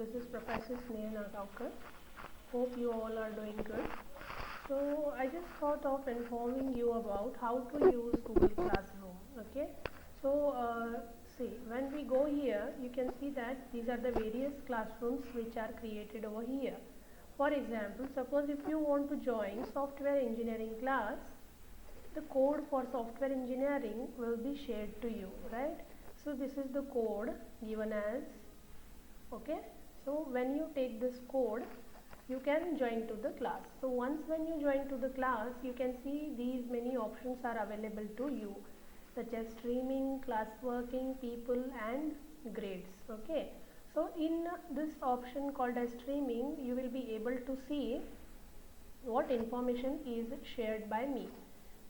this is Professor Sneha Nagaonkar. Hope you all are doing good. So I just thought of informing you about how to use Google Classroom. Okay. So see, when we go here, you can see that these are the various classrooms which are created over here. For example, suppose if you want to join software engineering class, the code for software engineering will be shared to you, right? So this is the code given as, okay. So when you take this code, you can join to the class. So once when you join to the class, you can see these many options are available to you, such as streaming, class working, people and grades. Okay. So in this option called as streaming, you will be able to see what information is shared by me.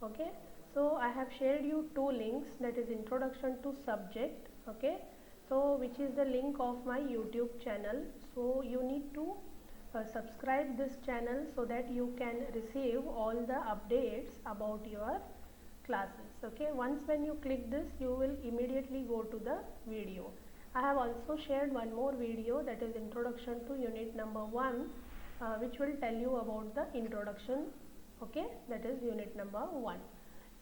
Okay. So I have shared you two links, that is introduction to subject. Okay. So which is the link of my YouTube channel. So you need to subscribe this channel so that you can receive all the updates about your classes. Okay. Once when you click this, you will immediately go to the video. I have also shared one more video, that is introduction to unit number 1, which will tell you about the introduction. Okay, that is unit number 1.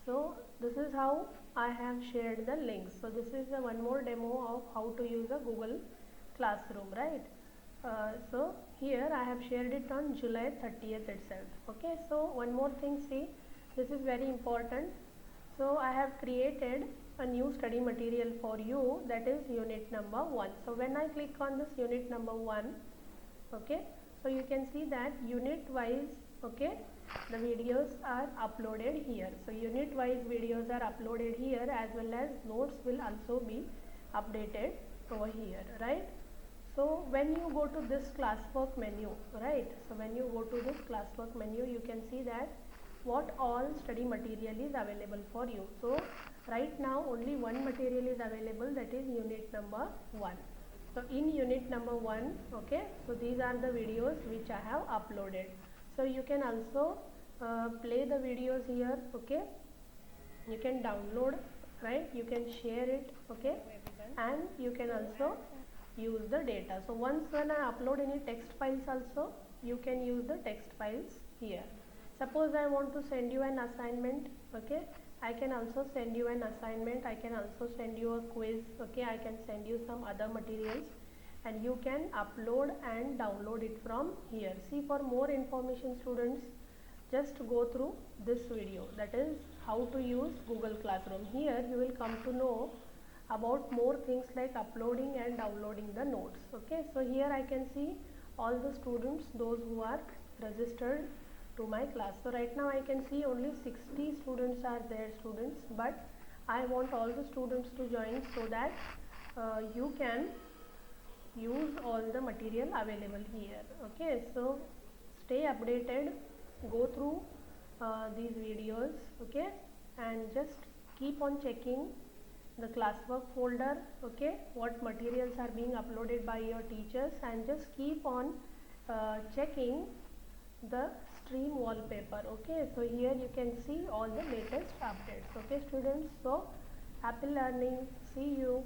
So this is how I have shared the links. So this is one more demo of how to use a Google Classroom, right? So here I have shared it on July 30th itself. Okay, so one more thing, see, this is very important. So I have created a new study material for you, that is unit number 1. So when I click on this unit number 1, okay, so you can see that unit wise, okay, the videos are uploaded here. So unit wise videos are uploaded here, as well as notes will also be updated over here, right? So when you go to this classwork menu, right, so when you go to this classwork menu, you can see that what all study material is available for you. So right now only one material is available, that is unit number 1. So in unit number 1, okay, so these are the videos which I have uploaded. So you can also play the videos here, okay, you can download, right, you can share it, okay, and you can also use the data. So once when I upload any text files also, you can use the text files here. Suppose I want to send you an assignment, okay, I can also send you an assignment, I can also send you a quiz, okay, I can send you some other materials, and you can upload and download it from here. See, for more information, students, just go through this video, that is how to use Google Classroom. Here you will come to know about more things like uploading and downloading the notes. Okay, so here I can see all the students, those who are registered to my class. So right now I can see only 60 students are there, students, but I want all the students to join so that you can use all the material available here. Okay, so stay updated, go through these videos, okay, and just keep on checking the classwork folder, okay, what materials are being uploaded by your teachers, and just keep on checking the stream wallpaper. Okay, so here you can see all the latest updates. Okay, students, so happy learning, see you.